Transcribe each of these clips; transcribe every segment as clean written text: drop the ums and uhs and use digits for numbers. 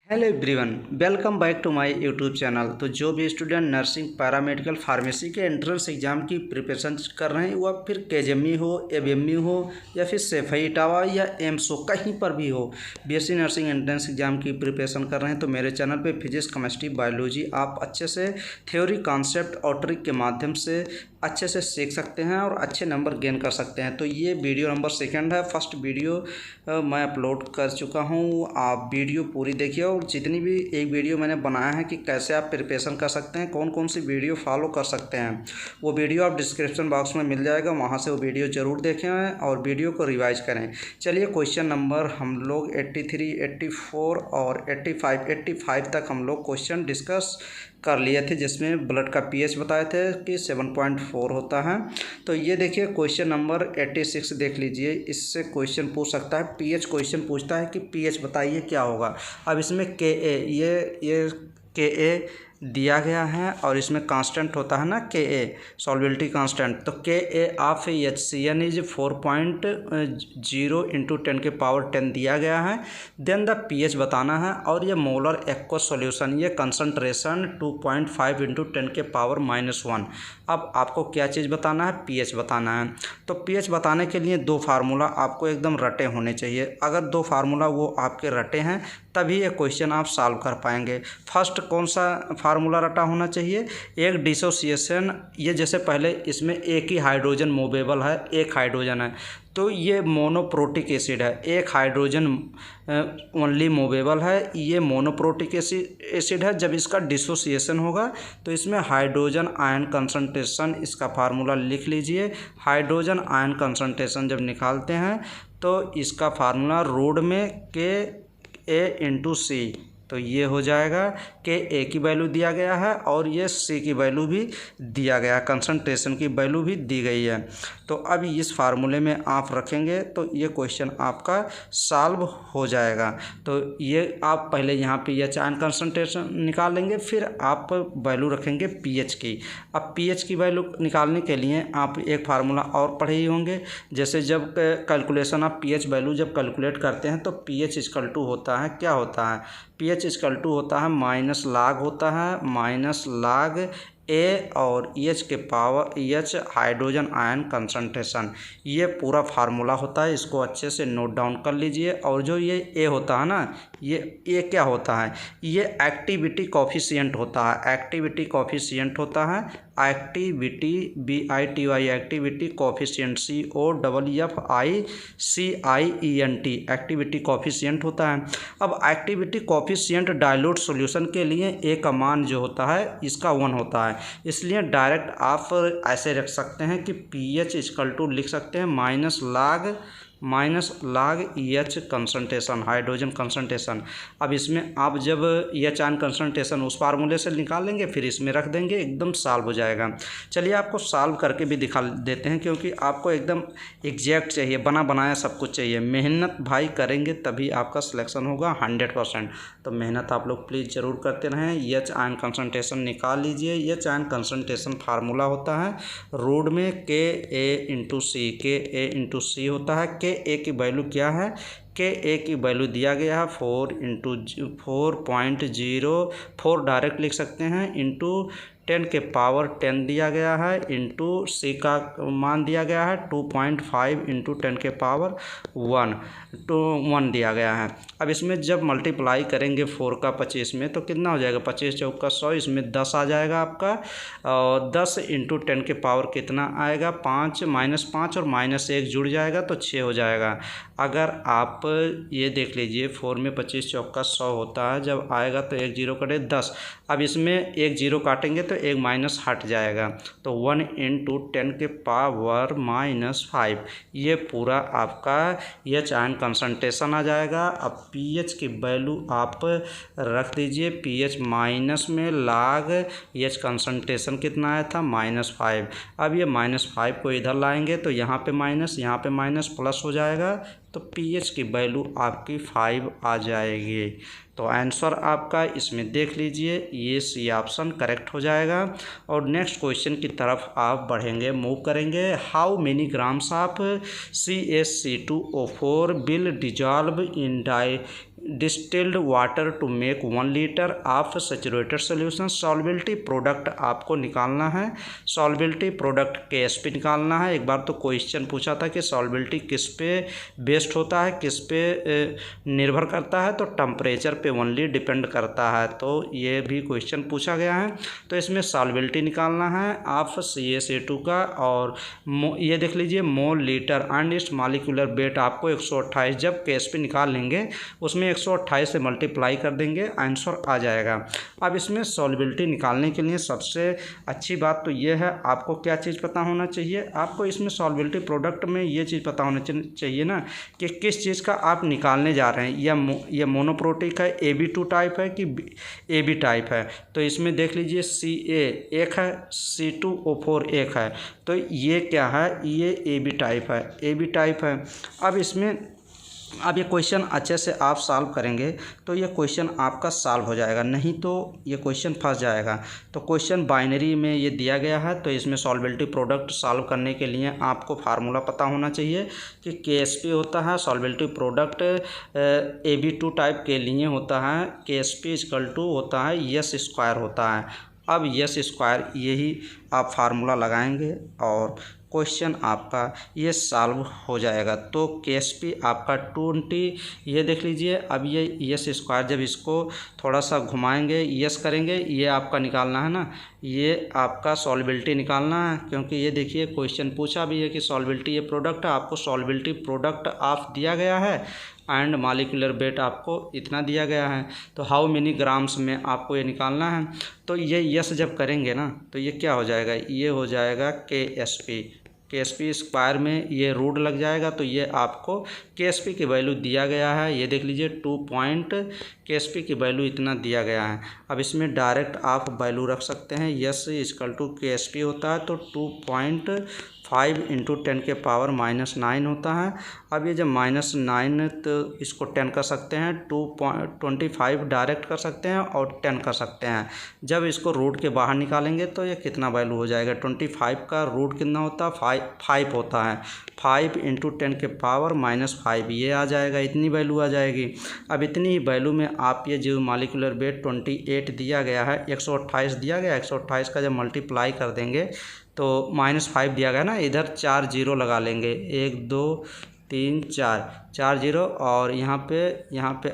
Hello everyone, welcome back to my YouTube channel. तो जो भी स्टूडेंट नर्सिंग, पैरामेडिकल, फार्मेसी के एंट्रेंस एग्जाम की प्रिपरेशन कर रहे हैं, वह फिर केजेएमई हो, एबीएमई हो या फिर सैफई इटावा या एम्स हो, कहीं पर भी हो, बीएससी नर्सिंग एंट्रेंस एग्जाम की प्रिपरेशन कर रहे हैं तो मेरे चैनल पे फिजिक्स, केमिस्ट्री, बायोलॉजी आप अच्छे से थ्योरी, कॉन्सेप्ट और ट्रिक के माध्यम से अच्छे से सीख सकते हैं और अच्छे नंबर गेन कर सकते हैं। तो ये वीडियो नंबर 2 है। फर्स्ट वीडियो मैं अपलोड कर चुका हूँ, आप वीडियो पूरी देखिए। और जितनी भी एक वीडियो मैंने बनाया है कि कैसे आप प्रिपरेशन कर सकते हैं, कौन कौन सी वीडियो फॉलो कर सकते हैं, वो वीडियो आप डिस्क्रिप्शन बॉक्स में मिल जाएगा, वहाँ से वो वीडियो ज़रूर देखें और वीडियो को रिवाइज करें। चलिए, क्वेश्चन नंबर हम लोग 83, 84 और 85 तक हम लोग क्वेश्चन डिस्कस कर लिए थे, जिसमें ब्लड का पीएच बताए थे कि 7.4 होता है। तो ये देखिए क्वेश्चन नंबर 86 देख लीजिए, इससे क्वेश्चन पूछ सकता है। पीएच क्वेश्चन पूछता है कि पीएच बताइए क्या होगा। अब इसमें के ए ये के ए दिया गया है और इसमें कांस्टेंट होता है ना के ए, सॉल्युबिलिटी कांस्टेंट। तो के ए ऑफ HCN इज 4.0 × 10⁻10 दिया गया है। देन द पीएच बताना है और ये मोलर एक्वस सॉल्यूशन, ये कंसंट्रेशन 2.5 × 10⁻−1। अब आपको क्या चीज़ बताना है? पीएच बताना है। तो पीएच बताने के लिए दो फार्मूला आपको एकदम रटे होने चाहिए। अगर दो फार्मूला वो आपके रटे हैं तभी ये क्वेश्चन आप सॉल्व कर पाएंगे। फर्स्ट कौन सा फार्मूला रटा होना चाहिए? एक डिसोसिएशन, ये जैसे पहले इसमें एक ही हाइड्रोजन मूवेबल है, एक हाइड्रोजन है तो ये मोनोप्रोटिक एसिड है। एक हाइड्रोजन ओनली मूवेबल है, ये मोनोप्रोटिक एसिड है। जब इसका डिसोसिएशन होगा तो इसमें हाइड्रोजन आयन कंसंट्रेशन, इसका फार्मूला लिख लीजिए। हाइड्रोजन आयन कंसंट्रेशन जब निकालते हैं तो इसका फार्मूला रोड में के A/C, तो ये हो जाएगा कि ए की वैल्यू दिया गया है और ये सी की वैल्यू भी दिया गया है, कंसंट्रेशन की वैल्यू भी दी गई है। तो अब इस फार्मूले में आप रखेंगे तो ये क्वेश्चन आपका सॉल्व हो जाएगा। तो ये आप पहले यहाँ पे एच आयन कंसंट्रेशन निकाल लेंगे, फिर आप वैल्यू रखेंगे पीएच की। अब पीएच की वैल्यू निकालने के लिए आप एक फार्मूला और पढ़े ही होंगे। जैसे जब कैलकुलेशन आप पीएच वैल्यू जब कैलकुलेट करते हैं तो पीएच इक्वल टू होता है, क्या होता है? पीएच इक्वल टू होता है माइनस लाग होता है, माइनस लाग ए और एच के power H hydrogen ion concentration, ये पूरा फार्मूला होता है। इसको अच्छे से नोट डाउन कर लीजिए। और जो ये ए होता है ना, ये क्या होता है? ये एक्टिविटी कोफिशिएंट होता है। एक्टिविटी कोफिशिएंट होता है, activity BITY, activity coefficient COFFICIENT, activity coefficient होता है। अब एक्टिविटी कोफिशिएंट डाइल्यूट सॉल्यूशन के लिए ए का मान जो होता है इसका 1 होता है, इसलिए डायरेक्ट आप ऐसे रख सकते हैं कि पीएच इक्वल टू लिख सकते हैं माइनस लाग एच कंसंट्रेशन, हाइड्रोजन कंसंट्रेशन। अब इसमें आप जब एच आयन कंसंट्रेशन उस फार्मूले से निकाल लेंगे, फिर इसमें रख देंगे, एकदम सॉल्व हो जाएगा। चलिए आपको सॉल्व करके भी दिखा देते हैं, क्योंकि आपको एकदम एग्जैक्ट चाहिए, बना बनाया सब कुछ चाहिए। मेहनत भाई करेंगे तभी आपका सिलेक्शन होगा 100%। तो मेहनत आप लोग प्लीज़ ज़रूर करते रहें। एच आयन कंसंट्रेशन निकाल लीजिए। एच आयन कंसंट्रेशन फार्मूला होता है रोड में Ka/C, Ka/C होता है। के ए की वैल्यू क्या है? के ए की वैल्यू दिया गया है 4 डायरेक्ट लिख सकते हैं, इंटू 10⁻10 दिया गया है, इंटू सी का मान दिया गया है 2.5 × 10⁻1 दिया गया है। अब इसमें जब मल्टीप्लाई करेंगे 4 का 25 में तो कितना हो जाएगा? 25 चौका 100, इसमें 10 आ जाएगा आपका। और 10 × 10⁻, कितना आएगा? 5 -5 और -1 जुड़ जाएगा तो 6 हो जाएगा। अगर आप ये देख लीजिए 4 में 25 चौका 100 होता है, जब आएगा तो एक जीरो कटे 10। अब इसमें एक जीरो काटेंगे तो एक माइनस हट जाएगा, तो 1 × 10⁻⁻5, ये पूरा आपका एच आयन कंसंट्रेशन आ जाएगा। अब पीएच की वैल्यू आप रख दीजिए। पीएच माइनस में लाग एच कंसंट्रेशन कितना आया था? -5। अब ये -5 को इधर लाएंगे तो यहाँ पे माइनस प्लस हो जाएगा, तो पीएच की वैल्यू आपकी 5 आ जाएगी। तो आंसर आपका इसमें देख लीजिए, ये सी ऑप्शन करेक्ट हो जाएगा। और नेक्स्ट क्वेश्चन की तरफ आप बढ़ेंगे, मूव करेंगे। How many grams of CH2O4 will dissolve in distilled water to make 1 litre of saturated solution. Solubility product आपको निकालना है, सॉल्बिलिटी प्रोडक्ट KSP निकालना है। एक बार तो क्वेश्चन पूछा था कि सॉल्बिलिटी किस पे बेस्ड होता है, किस पे निर्भर करता है, तो टेम्परेचर पे ओनली डिपेंड करता है। तो ये भी क्वेश्चन पूछा गया है। तो इसमें सॉल्बिलिटी निकालना है ऑफ CaCO2 का, और ये देख लीजिए mole litre and it's molecular weight आपको 128, जब KSP निकाल लेंगे उसमें 128 से मल्टीप्लाई कर देंगे, आंसर आ जाएगा। अब इसमें सॉल्बिलिटी निकालने के लिए सबसे अच्छी बात तो ये है, आपको क्या चीज़ पता होना चाहिए, आपको इसमें सॉल्बिलिटी प्रोडक्ट में ये चीज़ पता होना चाहिए ना कि किस चीज़ का आप निकालने जा रहे हैं। यह मोनोप्रोटिक है, AB2 टाइप है कि AB टाइप है। तो इसमें देख लीजिए Ca एक है, C2O4 एक है, तो ये क्या है, ये AB टाइप है, AB टाइप है। अब ये क्वेश्चन अच्छे से आप सॉल्व करेंगे तो ये क्वेश्चन आपका सॉल्व हो जाएगा, नहीं तो ये क्वेश्चन फंस जाएगा। तो क्वेश्चन बाइनरी में ये दिया गया है, तो इसमें सॉल्बिलिटी प्रोडक्ट सॉल्व करने के लिए आपको फार्मूला पता होना चाहिए कि KSP होता है सॉल्बिलिटी प्रोडक्ट AB2 टाइप के लिए होता है, KSP = होता है S² होता है। अब S², यही आप फार्मूला लगाएंगे और क्वेश्चन आपका ये सॉल्व हो जाएगा। तो KSP आपका 20, ये देख लीजिए। अब ये S², जब इसको थोड़ा सा घुमाएंगे, यस करेंगे, ये आपका निकालना है ना, ये आपका सॉल्बिलिटी निकालना है, क्योंकि ये देखिए क्वेश्चन पूछा भी है कि सॉल्बिलिटी ये प्रोडक्ट है, आपको सॉल्बिलिटी प्रोडक्ट ऑफ दिया गया है एंड मॉलिक्यूलर वेट आपको इतना दिया गया है, तो हाउ मेनी ग्राम्स में आपको ये निकालना है। तो ये यस जब करेंगे ना, तो ये क्या हो जाएगा, ये हो जाएगा KSP² में ये रूट लग जाएगा, तो ये आपको KSP की वैल्यू दिया गया है, ये देख लीजिए 2 पॉइंट KSP की वैल्यू इतना दिया गया है। अब इसमें डायरेक्ट आप वैल्यू रख सकते हैं, यस = KSP होता है, तो 2.5 × 10⁻⁻9 होता है। अब ये जब -9, तो इसको 10 कर सकते हैं, 2.25 डायरेक्ट कर सकते हैं और 10 कर सकते हैं। जब इसको रूट के बाहर निकालेंगे तो ये कितना वैल्यू हो जाएगा, 25 का रूट कितना होता है, 5 होता है, 5 × 10⁻⁻5 ये आ जाएगा, इतनी वैल्यू आ जाएगी। अब इतनी ही वैल्यू में आप ये जो मॉलिक्यूलर वेट 28 दिया गया है, 128 दिया गया, 128 का जब मल्टीप्लाई कर देंगे तो -5 दिया गया ना, इधर 4 0 लगा लेंगे, 1 2 3 4 0, और यहाँ पे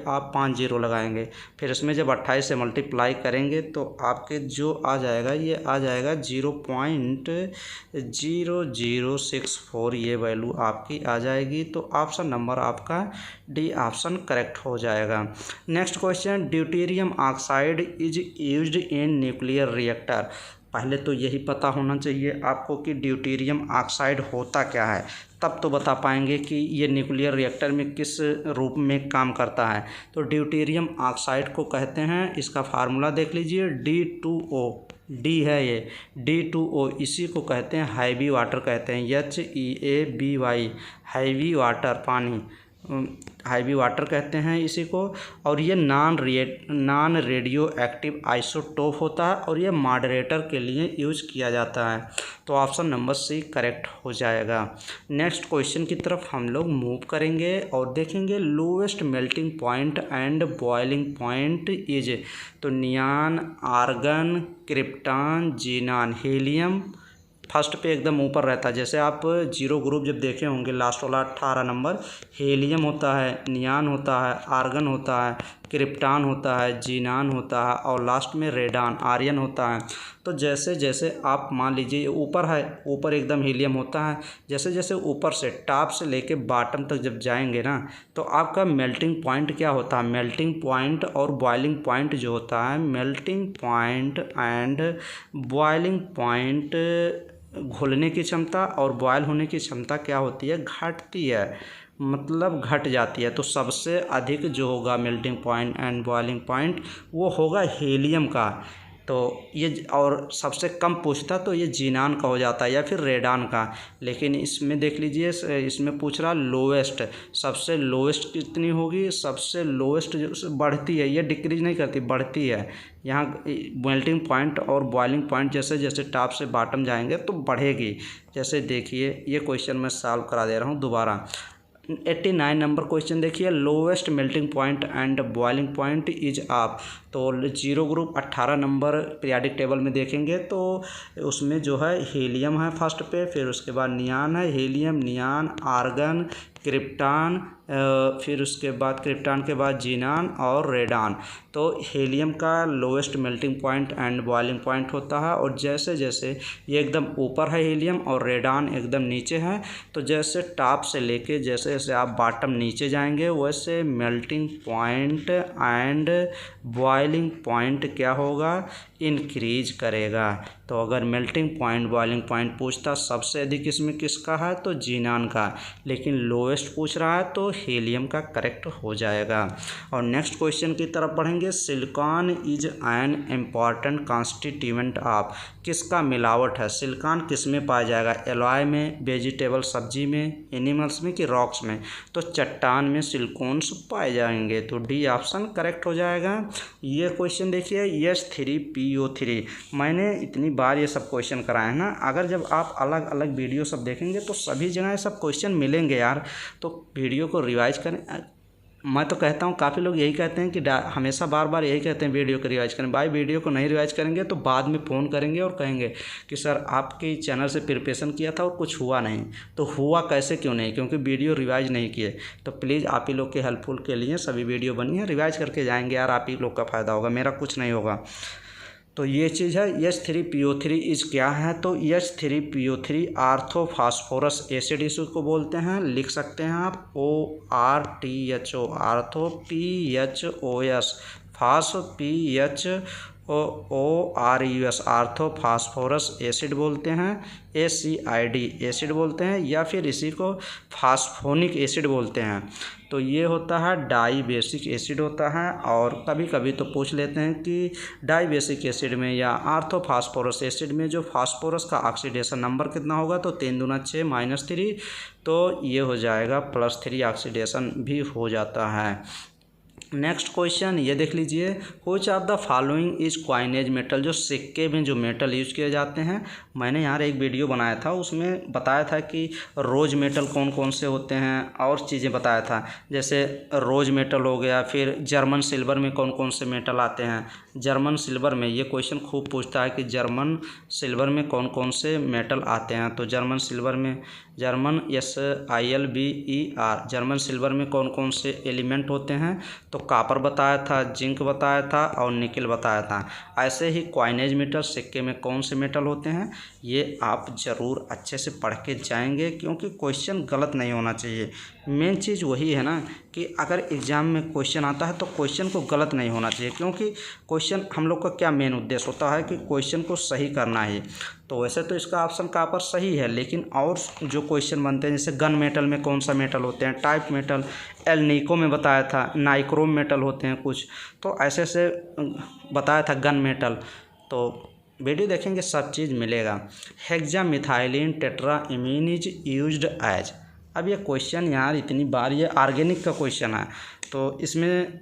आप 5 0 लगाएंगे। फिर इसमें जब 28 से मल्टीप्लाई करेंगे तो आपके जो आ जाएगा, ये आ जाएगा 0.0064, ये वैल्यू आपकी आ जाएगी। तो ऑप्शन नंबर आपका D ऑप्शन करेक्ट हो जाएगा। Next question, deuterium oxide is used in nuclear reactor. पहले तो यही पता होना चाहिए आपको कि ड्यूटेरियम ऑक्साइड होता क्या है, तब तो बता पाएंगे कि ये न्यूक्लियर रिएक्टर में किस रूप में काम करता है। तो ड्यूटेरियम ऑक्साइड को कहते हैं, इसका फार्मूला देख लीजिए, D2O, D है ये, D2O, इसी को कहते हैं हैवी वाटर कहते हैं, HEAVY, हैवी वाटर, पानी, हैवी वाटर कहते हैं इसी को। और ये नॉन रेडियो एक्टिव आइसोटोप होता है, और ये मॉडरेटर के लिए यूज किया जाता है। तो ऑप्शन नंबर C करेक्ट हो जाएगा। नेक्स्ट क्वेश्चन की तरफ हम लोग मूव करेंगे और देखेंगे lowest melting point and boiling point is, तो neon, argon, krypton, xenon, helium first पे एकदम ऊपर रहता है। जैसे आप 0 ग्रुप जब देखे होंगे, लास्ट वाला 18 नंबर, हीलियम होता है, नियॉन होता है, आर्गन होता है, क्रिप्टॉन होता है, जीनॉन होता है, और लास्ट में रेडॉन, आर्यन होता है। तो जैसे जैसे आप मान लीजिए ऊपर है, ऊपर एकदम हीलियम होता है, जैसे जैसे ऊपर से टॉप से लेके बॉटम तक जब जाएंगे ना, तो आपका मेल्टिंग पॉइंट क्या होता है, मेल्टिंग पॉइंट और बॉइलिंग पॉइंट जो होता है, melting point and boiling point, घुलने की क्षमता और बॉयल होने की क्षमता क्या होती है, घटती है, मतलब घट जाती है। तो सबसे अधिक जो होगा melting point and boiling point वो होगा हीलियम का। तो ये, और सबसे कम पूछता तो ये जीनॉन का हो जाता है या फिर रेडॉन का। लेकिन इसमें देख लीजिए, इसमें पूछ रहा लोवेस्ट, सबसे लोवेस्ट कितनी होगी, सबसे लोवेस्ट जो बढ़ती है, ये डिक्रीज नहीं करती, बढ़ती है। यहाँ मेल्टिंग पॉइंट और बॉइलिंग पॉइंट जैसे जैसे टॉप से बॉटम जाएंगे तो बढ़ेगी। जैसे देखिए ये क्वेश्चन मैं सॉल्व करा दे रहा हूँ दोबारा। 89 नंबर क्वेश्चन देखिए, lowest melting point and boiling point is आप। तो 0 ग्रुप 18 नंबर पीरियाडिक टेबल में देखेंगे तो उसमें जो है हीलियम है फर्स्ट पे, फिर उसके बाद नियान है, हीलियम, नियान, आर्गन, क्रिप्टान, फिर उसके बाद क्रिप्टान के बाद जीनान और रेडान। तो हीलियम का lowest melting point and boiling point होता है, और जैसे जैसे ये एकदम ऊपर है हीलियम और रेडान एकदम नीचे है, तो जैसे टॉप से लेके जैसे जैसे आप बॉटम नीचे जाएंगे वैसे melting point and boiling point क्या होगा, इंक्रीज करेगा। तो अगर मेल्टिंग पॉइंट बॉइलिंग पॉइंट पूछता सबसे अधिक इसमें किसका है तो जीनान का, लेकिन लोवेस्ट पूछ रहा है तो हीलियम का करेक्ट हो जाएगा। और नेक्स्ट क्वेश्चन की तरफ बढ़ेंगे, silicon is an important constituent of. किसका मिलावट है, सिलिकॉन किस में पाया जाएगा, एलॉय में, वेजिटेबल सब्जी में, एनिमल्स में कि रॉक्स में। तो चट्टान में सिलिकॉन्स पाए जाएंगे, तो डी ऑप्शन करेक्ट हो जाएगा। ये क्वेश्चन देखिए, H3PO3, मैंने इतनी बार ये सब क्वेश्चन कराए हैं ना, अगर जब आप अलग अलग वीडियो सब देखेंगे तो सभी जगह सब क्वेश्चन मिलेंगे यार, तो वीडियो को रिवाइज करें। मैं तो कहता हूँ, काफ़ी लोग यही कहते हैं कि हमेशा बार बार यही कहते हैं वीडियो को रिवाइज करें। भाई वीडियो को नहीं रिवाइज करेंगे तो बाद में फ़ोन करेंगे और कहेंगे कि सर आपके चैनल से प्रिपरेशन किया था और कुछ हुआ नहीं। तो हुआ कैसे, क्यों नहीं, क्योंकि वीडियो रिवाइज नहीं किए। तो प्लीज़ आप ही लोग के हेल्पफुल के लिए सभी वीडियो बनी है, रिवाइज करके जाएंगे यार, आप ही लोग का फ़ायदा होगा, मेरा कुछ नहीं होगा। तो ये चीज़ है। H3PO3 इज क्या है, तो H3PO3 आर्थोफॉस्फोरस एसिड इसको बोलते हैं, लिख सकते हैं आप ORTHO, आर्थो PHOS, फास PHORUS, आर्थोफॉस्फोरस एसिड बोलते हैं, ACID एसिड बोलते हैं, या फिर इसी को फास्फोनिक एसिड बोलते हैं। तो ये होता है डाई बेसिक एसिड होता है, और कभी कभी तो पूछ लेते हैं कि डाई बेसिक एसिड में या आर्थोफॉस्फोरस एसिड में जो फास्फोरस का ऑक्सीडेशन नंबर कितना होगा, तो 3 दूना 6 -3, तो ये हो जाएगा +3 ऑक्सीडेशन भी हो जाता है। नेक्स्ट क्वेश्चन ये देख लीजिए, which of the following is coinage metal, जो सिक्के में जो मेटल यूज किए जाते हैं। मैंने यार एक वीडियो बनाया था, उसमें बताया था कि रोज मेटल कौन कौन से होते हैं और चीज़ें बताया था, जैसे रोज मेटल हो गया, फिर जर्मन सिल्वर में कौन कौन से मेटल आते हैं। जर्मन सिल्वर में ये क्वेश्चन खूब पूछता है कि जर्मन सिल्वर में कौन कौन से मेटल आते हैं। तो जर्मन सिल्वर में, जर्मन SILVER, जर्मन सिल्वर में कौन कौन से एलिमेंट होते हैं, तो कॉपर बताया था, जिंक बताया था और निकल बताया था। ऐसे ही कॉइनेज मेटल, सिक्के में कौन से मेटल होते हैं, ये आप ज़रूर अच्छे से पढ़ के जाएंगे, क्योंकि क्वेश्चन गलत नहीं होना चाहिए। मेन चीज़ वही है ना कि अगर एग्ज़ाम में क्वेश्चन आता है तो क्वेश्चन को गलत नहीं होना चाहिए, क्योंकि क्वेश्चन हम लोग का क्या मेन उद्देश्य होता है कि क्वेश्चन को सही करना है। तो वैसे तो इसका ऑप्शन कॉपर सही है, लेकिन और जो क्वेश्चन बनते हैं, जैसे गन मेटल में कौन सा मेटल होते हैं, टाइप मेटल, एल्निको में बताया था, नाइक्रोम मेटल होते हैं कुछ, तो ऐसे ऐसे बताया था गन मेटल। तो वीडियो देखेंगे सब चीज़ मिलेगा। Hexamethylene tetramine is used as. अब ये क्वेश्चन यार इतनी बार, ये ऑर्गेनिक का क्वेश्चन है, तो इसमें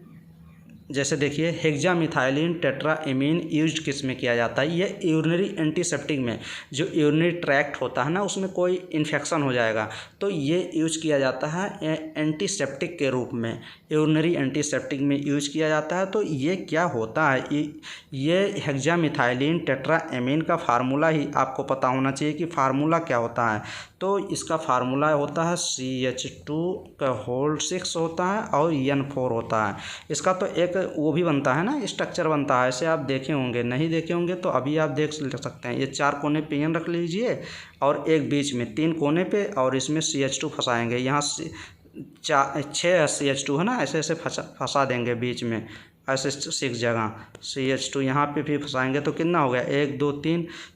जैसे देखिए हेक्सामिथाइलिन टेट्राइमीन यूज किस में किया जाता है, ये यूरिनरी एंटीसेप्टिक में, जो यूरिनरी ट्रैक्ट होता है ना उसमें कोई इन्फेक्शन हो जाएगा तो ये यूज किया जाता है एंटीसेप्टिक के रूप में, यूरिनरी एंटीसेप्टिक में यूज किया जाता है। तो ये क्या होता है, ये हेक्सामिथाइलिन टेट्राइमीन का फार्मूला ही आपको पता होना चाहिए कि फार्मूला क्या होता है। तो इसका फार्मूला होता है CH2 6 होता है और N4 होता है। इसका तो एक वो भी बनता है ना, स्ट्रक्चर बनता है, ऐसे आप देखे होंगे, नहीं देखे होंगे तो अभी आप देख सकते हैं। ये 4 कोने पे N रख लीजिए और एक बीच में 3 कोने पे, और इसमें CH2 फंसाएंगे, यहाँ 6 CH2 है ना, ऐसे ऐसे फंसा देंगे बीच में, ऐसे 6 जगह CH2 यहाँ पे भी फंसाएंगे, तो कितना हो गया 1 2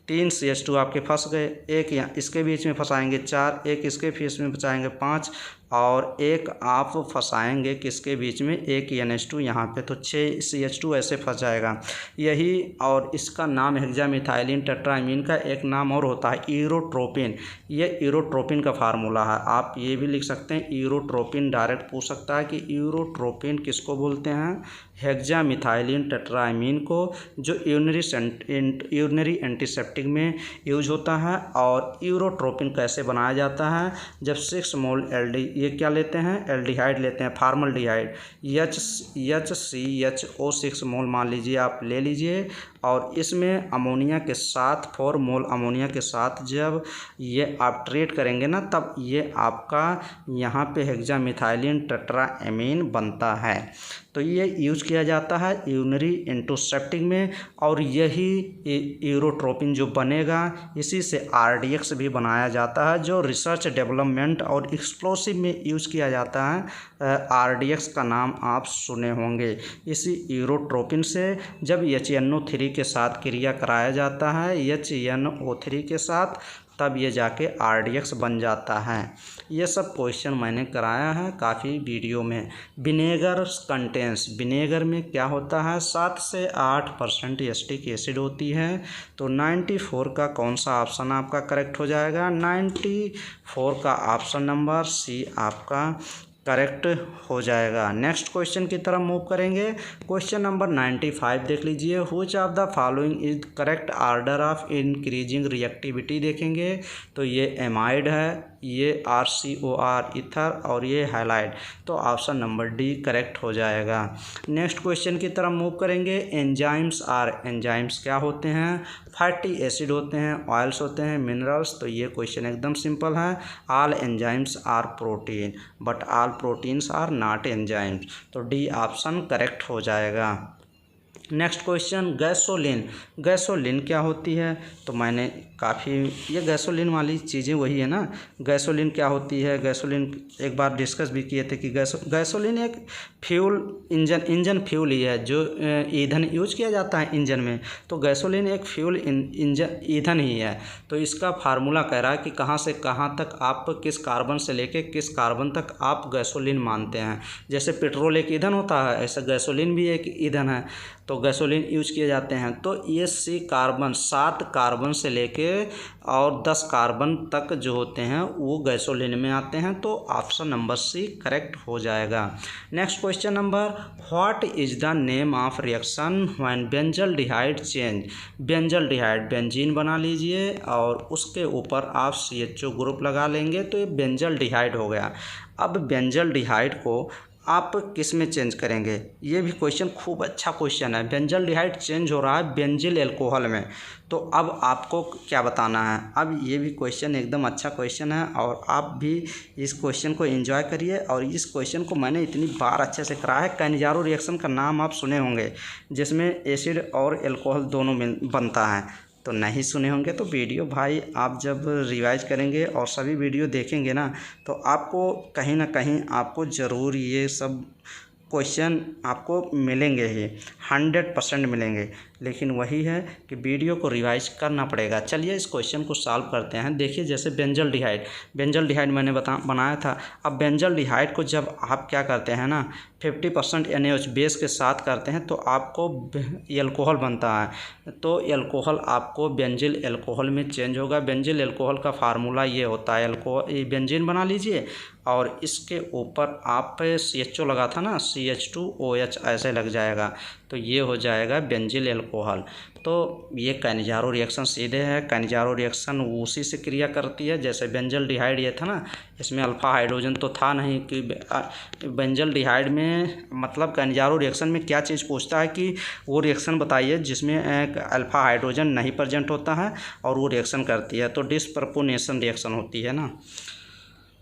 3 CH2 आपके फंस गए। एक यहाँ इसके बीच में फंसाएंगे 4, एक इसके बीच में फंसाएंगे 5, और एक आप फंसाएंगे किसके बीच में, एक NH2 यहाँ पे, तो 6 CH2 ऐसे फंस जाएगा यही। और इसका नाम हेक्सामिथाइलिन टेट्राइमीन का एक नाम और होता है यूरोट्रोपिन। ये यूरोट्रोपिन का फार्मूला है, आप ये भी लिख सकते हैं यूरोट्रोपिन, डायरेक्ट पूछ सकता है कि यूरोट्रोपिन किसको बोलते हैं, हेक्सामिथाइलिन टेट्राइमीन को, जो यूरिनरी एंटीसेप्टिक में यूज होता है। और यूरोट्रोपिन कैसे बनाया जाता है, जब 6 मोल LD, ये क्या लेते हैं, एल्डिहाइड लेते हैं, फार्मल्डिहाइड, HCHO6 मोल मान लीजिए आप ले लीजिए, और इसमें अमोनिया के साथ 4 मोल अमोनिया के साथ जब ये आप ट्रीट करेंगे ना, तब ये आपका यहाँ पे हेक्सामिथाइलिन टेट्राएमीन बनता है। तो ये यूज किया जाता है यूरिनरी एंटीसेप्टिक में, और यही यूरोट्रोपिन जो बनेगा इसी से RDX भी बनाया जाता है, जो रिसर्च डेवलपमेंट और एक्सप्लोसिव में यूज किया जाता है। RDX का नाम आप सुने होंगे। इसी यूरोट्रोपिन से जब HNO3 के साथ क्रिया कराया जाता है, HNO3 के साथ, तब ये जाके RDX बन जाता है। ये सब क्वेश्चन मैंने कराया है काफ़ी वीडियो में। विनेगर कंटेंस, विनेगर में क्या होता है, 7 से 8% एसिटिक एसिड होती है। तो 94 का कौन सा ऑप्शन आपका करेक्ट हो जाएगा, 94 का ऑप्शन नंबर सी आपका करेक्ट हो जाएगा। नेक्स्ट क्वेश्चन की तरफ मूव करेंगे। क्वेश्चन नंबर 95 देख लीजिए। Which of the following is correct order of increasing reactivity देखेंगे तो ये एमाइड है, ये RCOR ईथर, और ये हैलाइड। तो ऑप्शन नंबर डी करेक्ट हो जाएगा। नेक्स्ट क्वेश्चन की तरफ मूव करेंगे। एंजाइम्स एंजाइम्स क्या होते हैं, फैटी एसिड होते हैं, ऑयल्स होते हैं, मिनरल्स। तो ये क्वेश्चन एकदम सिंपल है। All enzymes are protein but all proteins are not enzymes. तो डी ऑप्शन करेक्ट हो जाएगा। Next question, gasoline. गैसोलीन क्या होती है, तो मैंने काफ़ी ये गैसोलीन वाली चीज़ें वही है ना। गैसोलीन क्या होती है, गैसोलीन एक बार डिस्कस भी किए थे कि गैसोलीन एक फ्यूल इंजन फ्यूल ही है, जो ईंधन यूज किया जाता है इंजन में। तो गैसोलीन एक फ्यूल इंजन ईंधन ही है। तो इसका फार्मूला कह रहा है कि कहाँ से कहाँ तक आप किस कार्बन से लेके किस कार्बन तक आप गैसोलीन मानते हैं। जैसे पेट्रोल एक ईंधन होता है, ऐसा गैसोलीन भी एक ईंधन है। तो गैसोलीन यूज किए जाते हैं। तो ये सी कार्बन 7 कार्बन से लेके और 10 कार्बन तक जो होते हैं वो गैसोलीन में आते हैं। तो ऑप्शन नंबर सी करेक्ट हो जाएगा। Next question number, what is the name of reaction when benzaldehyde change. Benzaldehyde benzene बना लीजिए और उसके ऊपर आप CHO ग्रुप लगा लेंगे तो ये बेंजल्डिहाइड हो गया। अब बेंजल्डिहाइड को आप किस में चेंज करेंगे, ये भी क्वेश्चन खूब अच्छा क्वेश्चन है। बेंजल्डिहाइड चेंज हो रहा है बेंजिल अल्कोहल में। तो अब आपको क्या बताना है, अब ये भी क्वेश्चन एकदम अच्छा क्वेश्चन है और आप भी इस क्वेश्चन को एंजॉय करिए। और इस क्वेश्चन को मैंने इतनी बार अच्छे से कराया है। कैनिजारो रिएक्शन का नाम आप सुने होंगे, जिसमें एसिड और अल्कोहल दोनों बनता है। तो नहीं सुने होंगे तो वीडियो भाई आप जब रिवाइज करेंगे और सभी वीडियो देखेंगे ना, तो आपको कहीं ना कहीं आपको ज़रूर ये सब क्वेश्चन आपको मिलेंगे ही, 100% मिलेंगे। लेकिन वही है कि वीडियो को रिवाइज करना पड़ेगा। चलिए इस क्वेश्चन को सॉल्व करते हैं। देखिए जैसे बेंजल्डिहाइड मैंने बनाया था। अब बेंजल्डिहाइड को जब आप क्या करते हैं ना 50% NaOH बेस के साथ करते हैं तो आपको एल्कोहल बनता है। तो एल्कोहल आपको बेंजिल एल्कोहल में चेंज होगा। बेंजिल एल्कोहल का फार्मूला ये होता है, बेंजीन बना लीजिए और इसके ऊपर आप CHO लगा था ना, CH2OH ऐसे लग जाएगा। तो ये हो जाएगा बेंजिल एल्कोहल। तो ये कैनिजारो रिएक्शन सीधे है। कैनिजारो रिएक्शन उसी से क्रिया करती है जैसे बेंजल्डिहाइड ये था ना, इसमें अल्फा हाइड्रोजन तो था नहीं कि बेंजल्डिहाइड में, मतलब कैनिजारो रिएक्शन में क्या चीज़ पूछता है कि वो रिएक्शन बताइए जिसमें एक अल्फा हाइड्रोजन नहीं प्रेजेंट होता है और वो रिएक्शन करती है। तो डिस्प्रपोनेशन रिएक्शन होती है ना।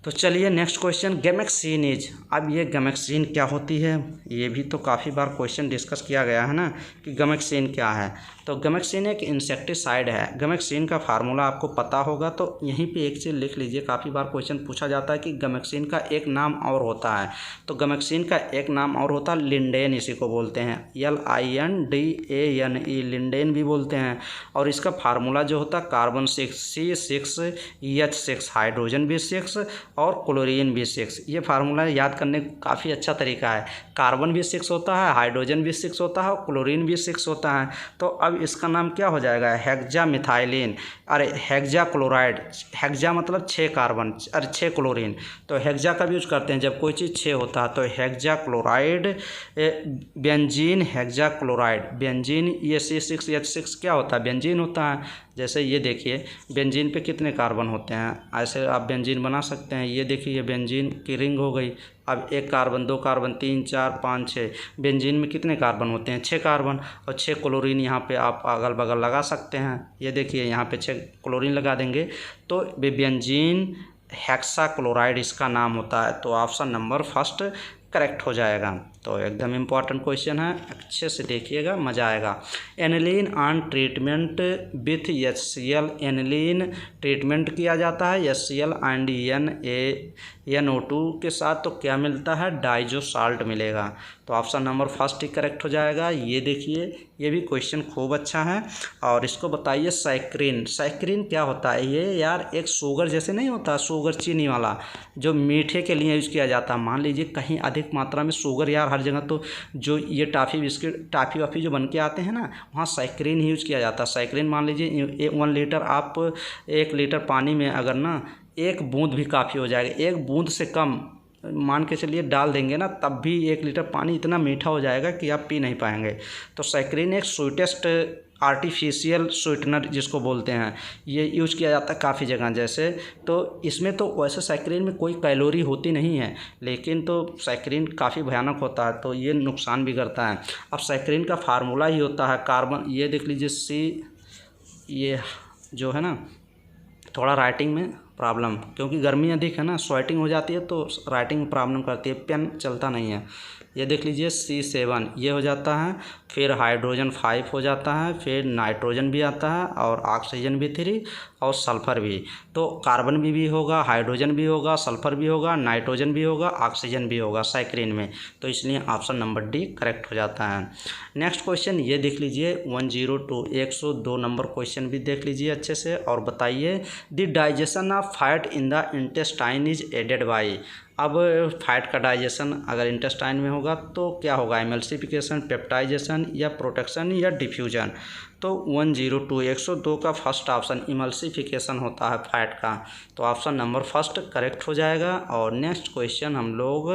तो चलिए नेक्स्ट क्वेश्चन, गैमेक्सीनेज। अब ये गैमेक्सीन क्या होती है, ये भी तो काफ़ी बार क्वेश्चन डिस्कस किया गया है ना कि गैमेक्सीन क्या है। तो गैमेक्सीन एक इंसेक्टिसाइड है। गैमेक्सीन का फार्मूला आपको पता होगा, तो यहीं पे एक चीज़ लिख लीजिए। काफ़ी बार क्वेश्चन पूछा जाता है कि गैमेक्सीन का एक नाम और होता है। तो गैमेक्सीन का एक नाम और होता है लिंडेन, इसी को बोलते हैं LINDANE, लिंडेन भी बोलते हैं। और इसका फार्मूला जो होता है कार्बन 6 C6H6, हाइड्रोजन भी 6 और क्लोरीन भी 6। ये फार्मूला याद करने का काफ़ी अच्छा तरीका है। कार्बन भी 6 होता है, हाइड्रोजन भी 6 होता है और क्लोरीन भी 6 होता है। तो अब इसका नाम क्या हो जाएगा, हेक्सामिथाइलिन। अरे हेक्सा क्लोराइड, हेक्सा मतलब 6 कार्बन, अरे 6 क्लोरीन। तो हेक्सा का भी यूज करते हैं जब कोई चीज़ 6 होता है। तो hexa chloride benzene, hexa chloride benzene. ये C6H6 क्या होता है, बेंजीन होता है। जैसे ये देखिए बेंजीन पे कितने कार्बन होते हैं, ऐसे आप बेंजीन बना सकते हैं। ये देखिए ये बेंजीन की रिंग हो गई। अब 1 कार्बन 2 कार्बन 3 4 5 6, बेंजीन में कितने कार्बन होते हैं 6 कार्बन, और 6 क्लोरीन यहाँ पे आप अगल बगल लगा सकते हैं। ये देखिए यहाँ पे 6 क्लोरीन लगा देंगे तो बेंजीन हेक्साक्लोराइड इसका नाम होता है। तो ऑप्शन नंबर फर्स्ट करेक्ट हो जाएगा। तो एकदम इम्पॉर्टेंट क्वेश्चन है, अच्छे से देखिएगा, मज़ा आएगा। Aniline on treatment with HCl, aniline treatment किया जाता है HCl एंड NaNO2 के साथ, तो क्या मिलता है, डाइजो साल्ट मिलेगा। तो ऑप्शन नंबर फर्स्ट ही करेक्ट हो जाएगा। ये देखिए ये भी क्वेश्चन खूब अच्छा है। और इसको बताइए सैक्रिन, सैक्रिन क्या होता है। ये यार एक शुगर जैसे नहीं होता, शुगर चीनी वाला जो मीठे के लिए यूज़ किया जाता है। मान लीजिए कहीं अधिक मात्रा में शुगर, यार हर जगह तो जो ये टाफ़ी बिस्किट टाफ़ी वाफ़ी जो बन के आते हैं ना, वहाँ सैक्रिन ही यूज़ किया जाता है। सैक्रिन मान लीजिए 1 लीटर, आप 1 लीटर पानी में अगर ना 1 बूंद भी काफ़ी हो जाएगा, 1 बूंद से कम मान के चलिए डाल देंगे ना, तब भी 1 लीटर पानी इतना मीठा हो जाएगा कि आप पी नहीं पाएंगे। तो सैक्रिन एक स्वीटेस्ट आर्टिफिशियल स्वीटनर जिसको बोलते हैं, ये यूज़ किया जाता है काफ़ी जगह। जैसे तो इसमें तो वैसे सैक्रिन में कोई कैलोरी होती नहीं है, लेकिन तो सैक्रिन काफ़ी भयानक होता है, तो ये नुकसान भी करता है। अब सैक्रिन का फार्मूला ही होता है कार्बन, ये देख लीजिए C, ये जो है ना थोड़ा राइटिंग में प्रॉब्लम, क्योंकि गर्मी अधिक है ना, स्वेटिंग हो जाती है तो राइटिंग में प्रॉब्लम करती है, पेन चलता नहीं है। ये देख लीजिए C7 ये हो जाता है, फिर हाइड्रोजन 5 हो जाता है, फिर नाइट्रोजन भी आता है, और ऑक्सीजन भी 3, और सल्फ़र भी। तो कार्बन भी होगा, हाइड्रोजन भी होगा, सल्फ़र भी होगा, नाइट्रोजन भी होगा, ऑक्सीजन भी होगा सैक्रिन में। तो इसलिए ऑप्शन नंबर डी करेक्ट हो जाता है। नेक्स्ट क्वेश्चन ये देख लीजिए 102 102 नंबर क्वेश्चन भी देख लीजिए अच्छे से, और बताइए the digestion of fat in the intestine is aided by. अब फैट का डाइजेशन अगर इंटेस्टाइन में होगा तो क्या होगा, एमल्सिफिकेशन, पेप्टाइजेशन, या प्रोटेक्शन, या डिफ्यूजन। तो 102 102 का फर्स्ट ऑप्शन इमल्सिफिकेशन होता है फैट का। तो ऑप्शन नंबर फर्स्ट करेक्ट हो जाएगा। और नेक्स्ट क्वेश्चन हम लोग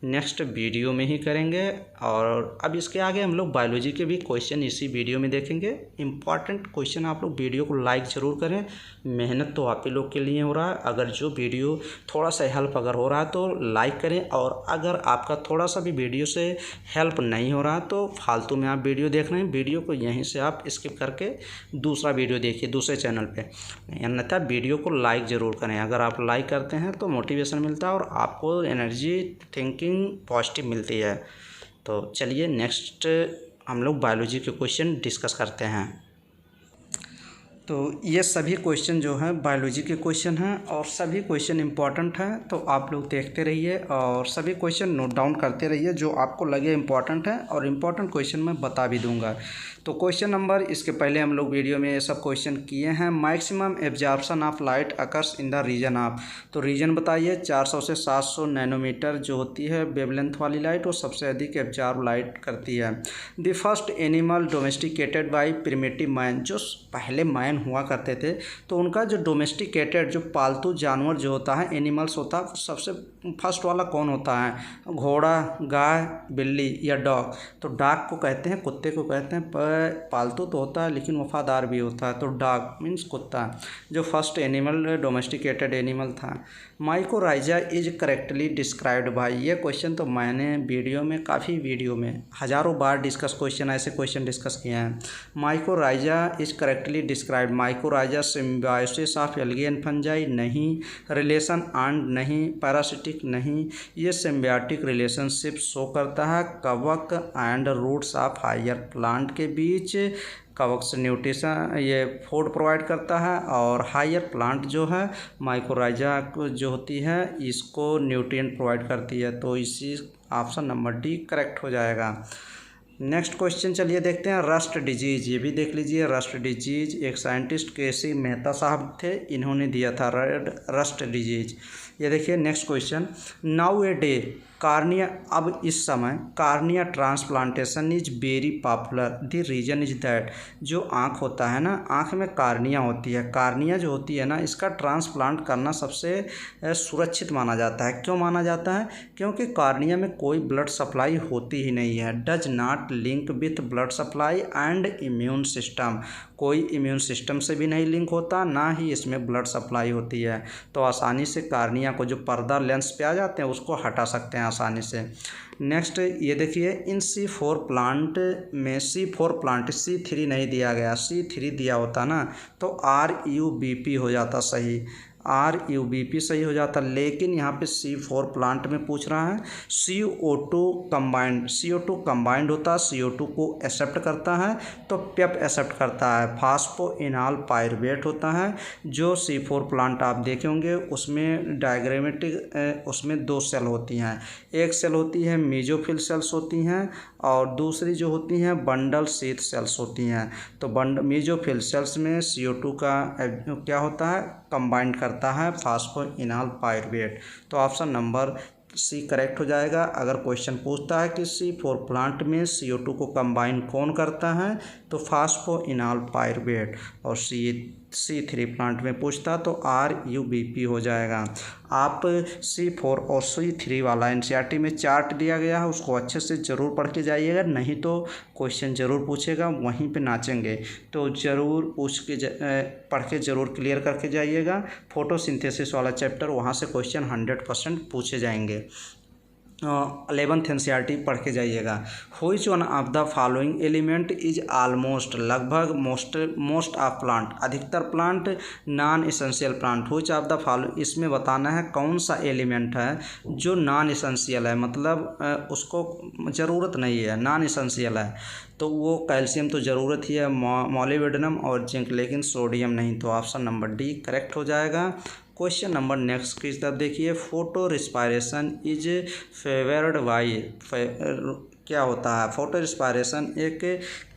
नेक्स्ट वीडियो में ही करेंगे, और अब इसके आगे हम लोग बायोलॉजी के भी क्वेश्चन इसी वीडियो में देखेंगे। इंपॉर्टेंट क्वेश्चन, आप लोग वीडियो को लाइक ज़रूर करें, मेहनत तो आप ही लोग के लिए हो रहा है। अगर जो वीडियो थोड़ा सा हेल्प अगर हो रहा है तो लाइक करें, और अगर आपका थोड़ा सा भी वीडियो से हेल्प नहीं हो रहा तो फालतू में आप वीडियो देख रहे हैं, वीडियो को यहीं से आप स्किप करके दूसरा वीडियो देखिए दूसरे चैनल पे। अन्यथा वीडियो को लाइक ज़रूर करें, अगर आप लाइक करते हैं तो मोटिवेशन मिलता है और आपको एनर्जी, थिंकिंग पॉजिटिव मिलती है। तो चलिए नेक्स्ट हम लोग बायोलॉजी के क्वेश्चन डिस्कस करते हैं। तो ये सभी क्वेश्चन जो हैं बायोलॉजी के क्वेश्चन हैं, और सभी क्वेश्चन इंपॉर्टेंट हैं, तो आप लोग देखते रहिए और सभी क्वेश्चन नोट डाउन करते रहिए जो आपको लगे इंपॉर्टेंट है, और इम्पॉर्टेंट क्वेश्चन मैं बता भी दूंगा। तो क्वेश्चन नंबर, इसके पहले हम लोग वीडियो में ये सब क्वेश्चन किए हैं। Maximum absorption of light occurs in the region of, तो रीजन बताइए। 400 से 700 नैनोमीटर जो होती है वेवलेंथ वाली लाइट, वो सबसे अधिक एब्जॉर्ब लाइट करती है। The first animal domesticated by primitive man, जो पहले मैन हुआ करते थे तो उनका जो डोमेस्टिकेटेड जो पालतू जानवर जो होता है, एनिमल्स होता है, सबसे फर्स्ट वाला कौन होता है, घोड़ा, गाय, बिल्ली या डॉग। तो डॉग को कहते हैं, कुत्ते को कहते हैं, पालतू तो होता है लेकिन वफादार भी होता है, तो डॉग मीन्स कुत्ता, जो फर्स्ट एनिमल डोमेस्टिकेटेड एनिमल था। Mycorrhiza is correctly described by, ये क्वेश्चन तो मैंने वीडियो में काफ़ी वीडियो में हज़ारों बार डिस्कस क्वेश्चन ऐसे क्वेश्चन डिस्कस किए हैं। Mycorrhiza is correctly described, mycorrhiza symbiosis of algae and fungi नहीं, रिलेशन एंड नहीं, पैरासिटिक नहीं, ये सिम्बायोटिक रिलेशनशिप शो करता है कवक and roots of higher plant के बीच। कवक से न्यूट्रिशन ये फूड प्रोवाइड करता है, और हायर प्लांट जो है माइकोराइजा जो होती है इसको न्यूट्रिएंट प्रोवाइड करती है। तो इसी ऑप्शन नंबर डी करेक्ट हो जाएगा। नेक्स्ट क्वेश्चन चलिए देखते हैं, रस्ट डिजीज, ये भी देख लीजिए। रस्ट डिजीज एक साइंटिस्ट केसी मेहता साहब थे, इन्होंने दिया था रस्ट डिजीज। ये देखिए next question, now a day cornea, अब इस समय cornea transplantation is very popular, the reason is that, जो आँख होता है ना, आँख में कार्निया होती है, कार्निया जो होती है ना, इसका ट्रांसप्लांट करना सबसे सुरक्षित माना जाता है। क्यों माना जाता है, क्योंकि कार्निया में कोई ब्लड सप्लाई होती ही नहीं है, does not link with blood supply and immune system, कोई इम्यून सिस्टम से भी नहीं लिंक होता, ना ही इसमें ब्लड सप्लाई होती है। तो आसानी से कार्निया को जो पर्दा लेंस पे आ जाते हैं उसको हटा सकते हैं आसानी से। नेक्स्ट ये देखिए, इन C4 प्लांट में C4 प्लांट C3 नहीं दिया गया, C3 दिया होता ना तो RUBP हो जाता सही, RUBP सही हो जाता, लेकिन यहाँ पे C4 प्लांट में पूछ रहा है। CO2 कंबाइंड, CO2 कंबाइंड होता है, CO2 को एक्सेप्ट करता है तो पेप एक्सेप्ट करता है, फास्फोइनॉल पायरुवेट होता है। जो C4 प्लांट आप देखे होंगे उसमें डायग्रामेटिक उसमें 2 सेल होती हैं, एक सेल होती है मेसोफिल सेल्स होती हैं और दूसरी जो होती हैं बंडल शीथ सेल्स होती हैं। तो मेसोफिल सेल्स में CO2 का क्या होता है, कंबाइंड करता है फास्फोइनॉल पायरुवेट। तो ऑप्शन नंबर सी करेक्ट हो जाएगा। अगर क्वेश्चन पूछता है कि C4 प्लांट में CO2 को कंबाइन कौन करता है तो फास्फोइनॉल पायरुवेट, और C3 प्लांट में पूछता तो RUBP हो जाएगा। आप C4 और C3 वाला NCERT में चार्ट दिया गया है उसको अच्छे से ज़रूर पढ़ के जाइएगा, नहीं तो क्वेश्चन ज़रूर पूछेगा, वहीं पे नाचेंगे। तो ज़रूर पढ़ के ज़रूर क्लियर करके जाइएगा। फोटोसिंथेसिस वाला चैप्टर वहाँ से क्वेश्चन 100% पूछे जाएंगे। 11th NCERT पढ़ के जाइएगा। Which one of the following element is almost, लगभग मोस्ट ऑफ प्लांट, अधिकतर plant non essential plant. Which of the following, इसमें बताना है कौन सा एलिमेंट है जो नॉन एसेंशियल है, मतलब उसको ज़रूरत नहीं है, नॉन एसेंशियल है। तो वो कैल्शियम तो ज़रूरत ही है, मॉलिब्डेनम और जिंक, लेकिन सोडियम नहीं। तो ऑप्शन नंबर डी करेक्ट हो जाएगा। क्वेश्चन नंबर नेक्स्ट की तरफ देखिए, photo respiration is favoured by, क्या होता है फोटो रिस्पायरेशन, एक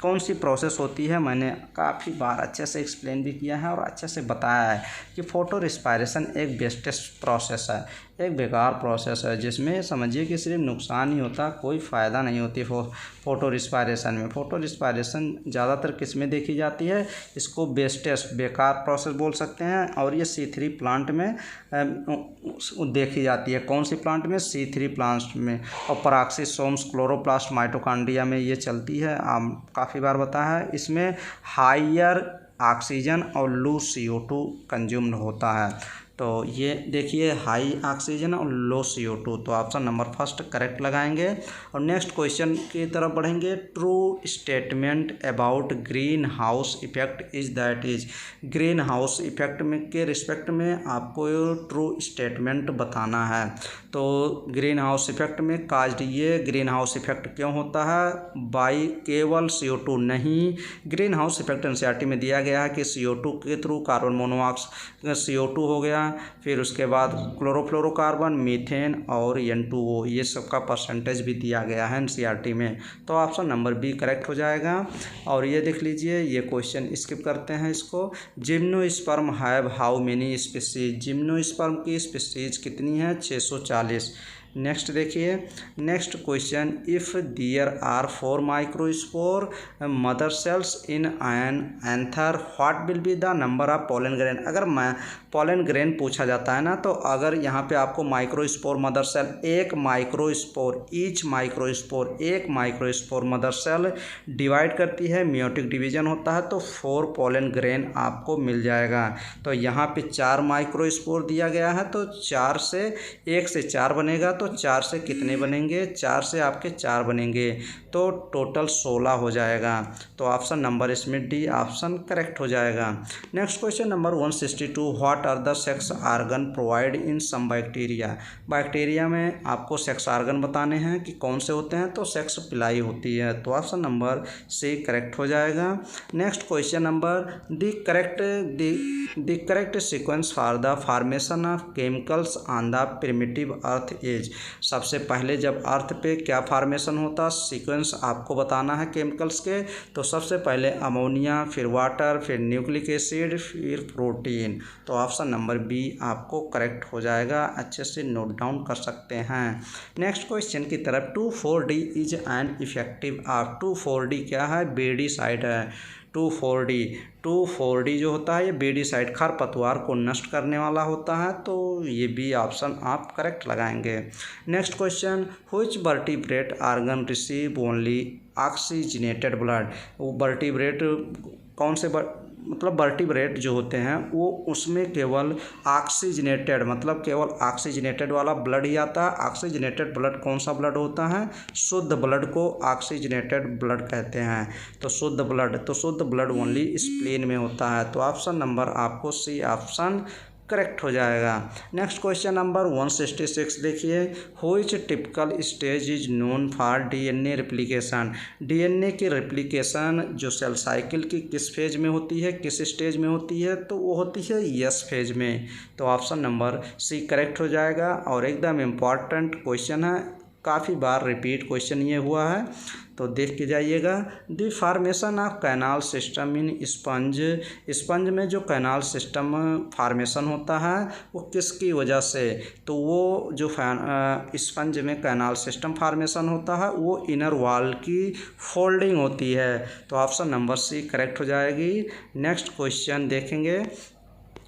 कौन सी प्रोसेस होती है। मैंने काफ़ी बार अच्छे से एक्सप्लेन भी किया है और अच्छे से बताया है कि फ़ोटो रिस्पायरेशन एक वेस्टेस्ट प्रोसेस है, एक बेकार प्रोसेस है, जिसमें समझिए कि सिर्फ नुकसान ही होता, कोई फ़ायदा नहीं होती फ़ोटो रिस्पायरेशन में। फ़ोटो रिस्पायरेशन ज़्यादातर किस में देखी जाती है, इसको वेस्टेस्ट, बेकार प्रोसेस बोल सकते हैं, और ये C3 प्लांट में देखी जाती है। कौन सी प्लांट में, C3 प्लांट में। और पराक्सीसोम्स, क्लोरोप्लास्ट, माइटोकॉन्ड्रिया में ये चलती है, काफ़ी बार बताया है। इसमें हायर ऑक्सीजन और लो CO2 कंज्यूम्ड होता है। तो ये देखिए हाई ऑक्सीजन और लो CO2, तो ऑप्शन नंबर फर्स्ट करेक्ट लगाएंगे। और नेक्स्ट क्वेश्चन की तरफ बढ़ेंगे। True statement about green house effect is that is, green house effect में के रिस्पेक्ट में आपको ट्रू स्टेटमेंट बताना है। तो ग्रीन हाउस इफेक्ट में काज ये ग्रीन हाउस इफेक्ट क्यों होता है, बाई केवल CO2 नहीं। ग्रीन हाउस इफेक्ट NCERT में दिया गया है कि CO2 के थ्रू कार्बन मोनोऑक्साइड CO2 हो गया, फिर उसके बाद क्लोरोफ्लोरोकार्बन, मीथेन और N2O, ये सब का परसेंटेज भी दिया गया है NCERT में। तो ऑप्शन नंबर बी करेक्ट हो जाएगा। और ये देख लीजिए, ये क्वेश्चन स्किप करते हैं इसको। Gymnosperm have how many species, gymnosperm की स्पीसीज कितनी है, 640। नेक्स्ट देखिए, next question, if there are 4 microspore mother cells in an anther what will be the number of pollen grain. अगर पोलन ग्रेन पूछा जाता है ना, तो अगर यहाँ पे आपको माइक्रोस्पोर मदर सेल, एक माइक्रोस्पोर, ईच माइक्रोस्पोर, एक माइक्रोस्पोर मदर सेल डिवाइड करती है, मियोटिक डिवीजन होता है, तो 4 पोलन ग्रेन आपको मिल जाएगा। तो यहाँ पे 4 माइक्रोस्पोर दिया गया है, तो 4 से 1 से 4 बनेगा, तो 4 से कितने बनेंगे, 4 से आपके 4 बनेंगे, तो टोटल 16 हो जाएगा। तो ऑप्शन नंबर इसमें डी ऑप्शन करेक्ट हो जाएगा। Next question number 162, what are the sex organ provide in some bacteria. Bacteria में आपको सेक्स आर्गन बताने हैं कि कौन से होते हैं, तो सेक्स पिलाई होती है। तो ऑप्शन नंबर सी करेक्ट हो जाएगा। Next question number, the correct sequence for the formation of chemicals on the primitive earth age. सबसे पहले जब अर्थ पे क्या फॉर्मेशन होता, सीक्वेंस आपको बताना है केमिकल्स के। तो सबसे पहले अमोनिया, फिर वाटर, फिर न्यूक्लिक एसिड, फिर प्रोटीन। तो ऑप्शन नंबर बी आपको करेक्ट हो जाएगा, अच्छे से नोट डाउन कर सकते हैं। नेक्स्ट क्वेश्चन की तरफ, 2,4-D is an effective of, 2,4-D क्या है, बेडी साइड है। 2,4-D 2,4-D जो होता है ये बीडीसाइड खरपतवार को नष्ट करने वाला होता है, तो ये भी ऑप्शन आप करेक्ट लगाएंगे। Next question, which vertebrate organ receive only oxygenated blood. वो वर्टिब्रेट कौन से मतलब वर्टिब्रेट जो होते हैं वो उसमें केवल ऑक्सीजनेटेड मतलब केवल ऑक्सीजनेटेड वाला ब्लड ही आता है। ऑक्सीजनेटेड ब्लड कौन सा ब्लड होता है? शुद्ध ब्लड को ऑक्सीजनेटेड ब्लड कहते हैं। तो शुद्ध ब्लड ओनली स्प्लीन में होता है। तो ऑप्शन नंबर आपको सी ऑप्शन करेक्ट हो जाएगा। नेक्स्ट क्वेश्चन नंबर 166 देखिए, which typical stage is known for DNA replication. DNA की रेप्लिकेशन जो सेल साइकिल की किस फेज में होती है, किस स्टेज में होती है? तो वो होती है यस फेज में। तो ऑप्शन नंबर सी करेक्ट हो जाएगा। और एकदम इम्पॉर्टेंट क्वेश्चन है, काफ़ी बार रिपीट क्वेश्चन ये हुआ है, तो देख के जाइएगा। The formation of canal system in sponge में जो कैनाल सिस्टम फॉर्मेशन होता है वो किसकी वजह से? तो वो जो स्पंज में कैनाल सिस्टम फॉर्मेशन होता है वो इनर वॉल की फोल्डिंग होती है। तो ऑप्शन नंबर सी करेक्ट हो जाएगी। नेक्स्ट क्वेश्चन देखेंगे,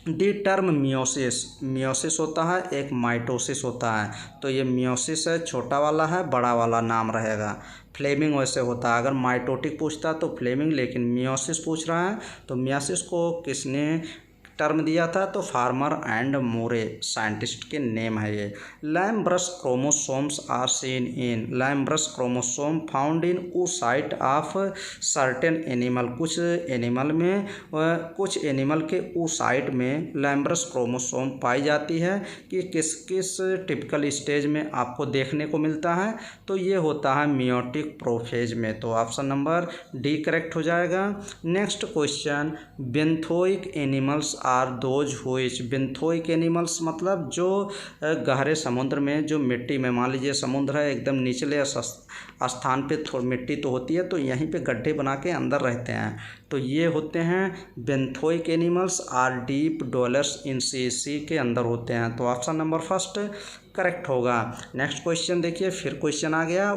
डी टर्म मियोसिस होता है, एक माइटोसिस होता है। तो ये मियोसिस है, छोटा वाला है, बड़ा वाला नाम रहेगा। फ्लेमिंग वैसे होता है, अगर माइटोटिक पूछता तो फ्लेमिंग, लेकिन मियोसिस पूछ रहा है तो मियोसिस को किसने टर्म दिया था? तो फार्मर एंड मोरे साइंटिस्ट के नेम है ये। Lampbrush chromosomes are seen in. Lampbrush chromosome found in oocyte of certain animal. कुछ एनिमल के oocyte में लैम्ब्रस क्रोमोसोम पाई जाती है कि किस किस टिपिकल स्टेज में आपको देखने को मिलता है? तो ये होता है मियोटिक प्रोफेज में। तो ऑप्शन नंबर डी करेक्ट हो जाएगा। Next question, benthic animals are those which. Benthic animals मतलब जो गहरे समुद्र में, जो मिट्टी में, मान लीजिए समुद्र है एकदम निचले स्थान पे थोड़ी मिट्टी तो होती है, तो यहीं पे गड्ढे बना के अंदर रहते हैं, तो ये होते हैं बेंथोइक एनिमल्स आर डीप डवेलर्स इन सी के अंदर होते हैं। तो ऑप्शन नंबर फर्स्ट करेक्ट होगा। नेक्स्ट क्वेश्चन देखिए, फिर क्वेश्चन आ गया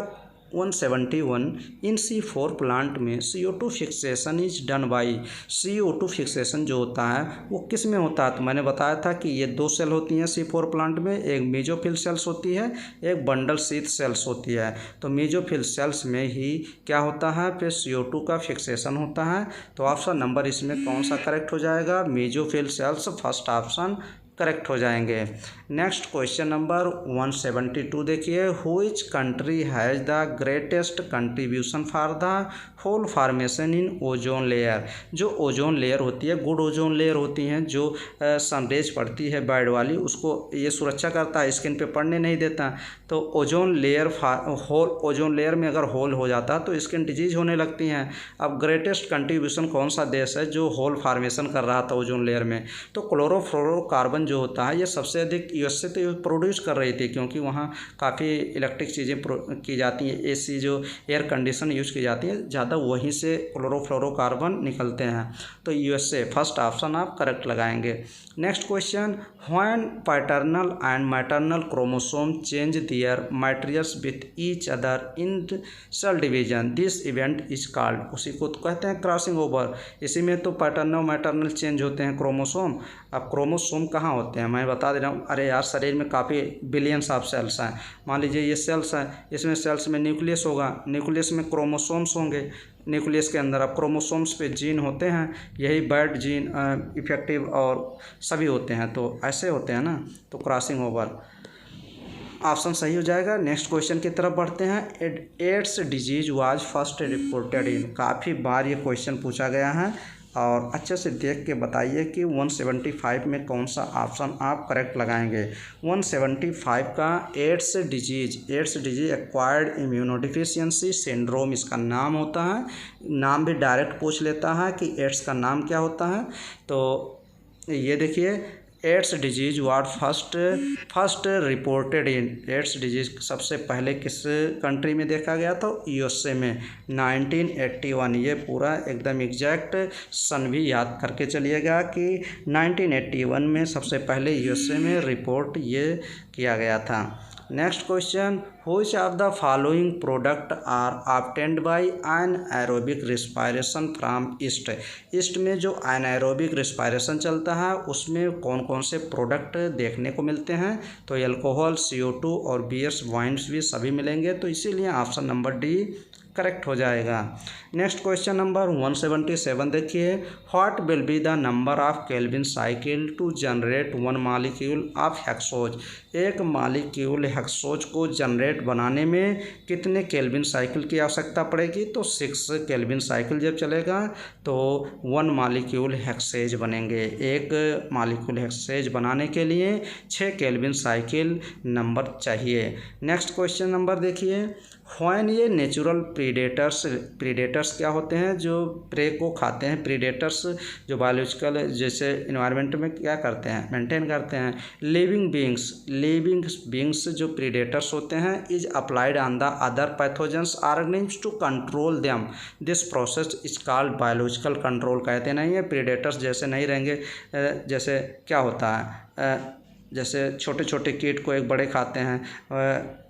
171, इन C4 प्लांट में CO2 fixation is done by. CO2 fixation जो होता है वो किस में होता है? तो मैंने बताया था कि ये दो सेल होती हैं C4 प्लांट में, एक मेसोफिल सेल्स होती है, एक बंडल शीथ सेल्स होती है। तो मेसोफिल सेल्स में ही क्या होता है, फिर CO2 का फिक्सेशन होता है। तो ऑप्शन नंबर इसमें कौन सा करेक्ट हो जाएगा? Mesophyll cells, first option correct हो जाएंगे। नेक्स्ट क्वेश्चन नंबर 172 देखिए, which country has the greatest contribution for the hole formation in ozone layer. जो ओजोन लेयर होती है, गुड ओजोन लेयर होती हैं, जो सनरेज पड़ती है बैड वाली, उसको ये सुरक्षा करता है, स्किन पे पड़ने नहीं देता। तो ओजोन लेयर में अगर होल हो जाता है तो स्किन डिजीज होने लगती हैं। अब ग्रेटेस्ट कंट्रीब्यूशन कौन सा देश है जो होल फॉर्मेशन कर रहा था ओजोन लेयर में? तो क्लोरोफ्लोरोकार्बन जो होता है ये सबसे अधिक यूएसए तो प्रोड्यूस कर रही थी, क्योंकि वहाँ काफ़ी इलेक्ट्रिक चीज़ें की जाती हैं, एसी जो एयर कंडीशन यूज़ की जाती है, ज़्यादा वहीं से क्लोरोफ्लोरोकार्बन निकलते हैं। तो यूएसए, फर्स्ट ऑप्शन आप करेक्ट लगाएंगे। Next question, when paternal and maternal chromosome change their materials with each other in cell division, this event is called. उसी को तो कहते हैं क्रॉसिंग ओवर। इसी में तो पैटर्नल मैटरनल चेंज होते हैं क्रोमोसोम। अब क्रोमोसोम कहाँ होते हैं मैं बता दे रहा हूँ। अरे यार, शरीर में काफ़ी बिलियंस ऑफ सेल्स हैं। मान लीजिए ये सेल्स हैं, इसमें सेल्स में न्यूक्लियस होगा, न्यूक्लियस में क्रोमोसोम्स होंगे, न्यूक्लियस के अंदर अब क्रोमोसोम्स पे जीन होते हैं, यही बैड जीन इफेक्टिव और सभी होते हैं, तो ऐसे होते हैं ना। तो क्रॉसिंग ओवर ऑप्शन सही हो जाएगा। नेक्स्ट क्वेश्चन की तरफ बढ़ते हैं। AIDS disease was first reported in. काफ़ी बार ये क्वेश्चन पूछा गया है और अच्छे से देख के बताइए कि 175 में कौन सा ऑप्शन आप करेक्ट लगाएंगे। 175 का AIDS disease acquired immunodeficiency syndrome इसका नाम होता है। नाम भी डायरेक्ट पूछ लेता है कि एड्स का नाम क्या होता है। तो ये देखिए, AIDS disease was first reported in. AIDS disease सबसे पहले किस कंट्री में देखा गया? तो यूएसए में 1981। ये पूरा एकदम एग्जैक्ट सन भी याद करके चलिएगा कि 1981 में सबसे पहले यूएसए में रिपोर्ट ये किया गया था। Next question, which of the following product are obtained by anaerobic respiration from yeast. Yeast में जो एनाएरोबिक रिस्पायरेशन चलता है उसमें कौन कौन से प्रोडक्ट देखने को मिलते हैं, तो एल्कोहल, CO2 और बियर्स, वाइन्स भी सभी मिलेंगे, तो इसीलिए ऑप्शन नंबर डी करेक्ट हो जाएगा। नेक्स्ट क्वेश्चन नंबर 177 देखिए, what will be the number of Calvin cycle to generate one molecule of hexose. एक मॉलिक्यूल हेक्सोज को जनरेट बनाने में कितने केल्विन साइकिल की आवश्यकता पड़ेगी, तो 6 केल्विन साइकिल जब चलेगा तो 1 मॉलिक्यूल हेक्सेज बनेंगे। एक मॉलिक्यूल हेक्सेज बनाने के लिए 6 केल्विन साइकिल नंबर चाहिए। नेक्स्ट क्वेश्चन नंबर देखिए, व्हेन ये नेचुरल प्रीडेटर्स क्या होते हैं, जो प्रे को खाते हैं, प्रीडेटर्स जो बायोलॉजिकल जैसे इन्वायरमेंट में क्या करते हैं, मेंटेन करते हैं। लिविंग बींग्स जो प्रीडेटर्स होते हैं is applied on the other pathogens organisms to control them, this process is called biological control. कहते नहीं है प्रीडेटर्स जैसे नहीं रहेंगे, जैसे क्या होता है, जैसे छोटे छोटे कीट को एक बड़े खाते हैं,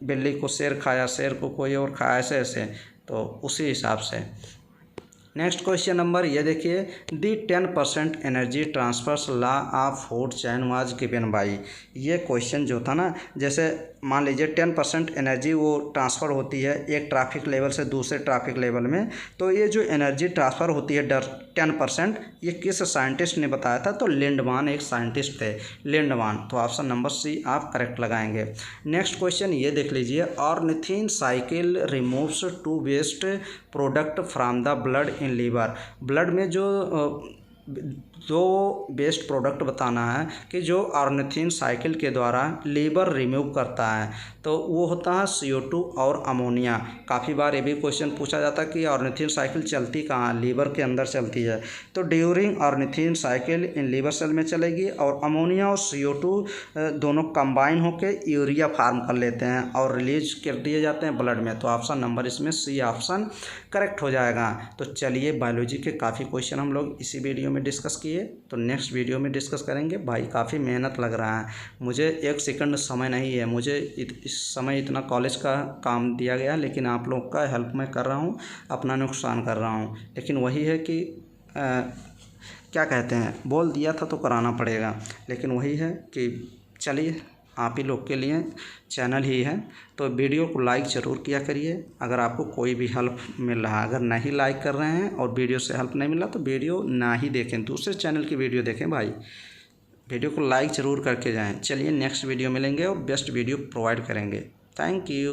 बिल्ली को शेर खाया, शेर को कोई और खाया, ऐसे ऐसे, तो उसी हिसाब से। नेक्स्ट क्वेश्चन नंबर ये देखिए, the 10% energy transfers law of food chain was given by. ये क्वेश्चन जो था ना, जैसे मान लीजिए 10% एनर्जी वो ट्रांसफ़र होती है एक ट्रैफिक लेवल से दूसरे ट्रैफिक लेवल में, तो ये जो एनर्जी ट्रांसफ़र होती है 10%, ये किस साइंटिस्ट ने बताया था, तो लिंडमान एक साइंटिस्ट थे, लिंडमान। तो ऑप्शन नंबर सी आप करेक्ट लगाएंगे। नेक्स्ट क्वेश्चन ये देख लीजिए, ornithine cycle removes 2 waste product from the blood in liver. Blood में जो दो बेस्ट प्रोडक्ट बताना है कि जो ऑर्निथिन साइकिल के द्वारा लीवर रिमूव करता है, तो वो होता है CO2 और अमोनिया। काफ़ी बार ये भी क्वेश्चन पूछा जाता है कि ऑर्निथिन साइकिल चलती कहाँ, लीवर के अंदर चलती है, तो during ornithine cycle in liver cell में चलेगी, और अमोनिया और CO2 दोनों कंबाइन होकर यूरिया फार्म कर लेते हैं और रिलीज कर दिए जाते हैं ब्लड में। तो ऑप्शन नंबर इसमें सी ऑप्शन करेक्ट हो जाएगा। तो चलिए, बायोलॉजी के काफ़ी क्वेश्चन हम लोग इसी वीडियो में डिस्कस किए, तो नेक्स्ट वीडियो में डिस्कस करेंगे। भाई काफ़ी मेहनत लग रहा है, मुझे 1 सेकंड समय नहीं है, मुझे इस समय इतना कॉलेज का काम दिया गया, लेकिन आप लोग का हेल्प मैं कर रहा हूँ, अपना नुकसान कर रहा हूँ। लेकिन वही है कि क्या कहते हैं, बोल दिया था तो कराना पड़ेगा। लेकिन वही है कि चलिए, आप ही लोग के लिए चैनल ही है, तो वीडियो को लाइक ज़रूर किया करिए। अगर आपको कोई भी हेल्प मिल रहा है, अगर नहीं लाइक कर रहे हैं और वीडियो से हेल्प नहीं मिला, तो वीडियो ना ही देखें, दूसरे चैनल की वीडियो देखें भाई। वीडियो को लाइक ज़रूर करके जाएं। चलिए, नेक्स्ट वीडियो मिलेंगे और बेस्ट वीडियो प्रोवाइड करेंगे। Thank you.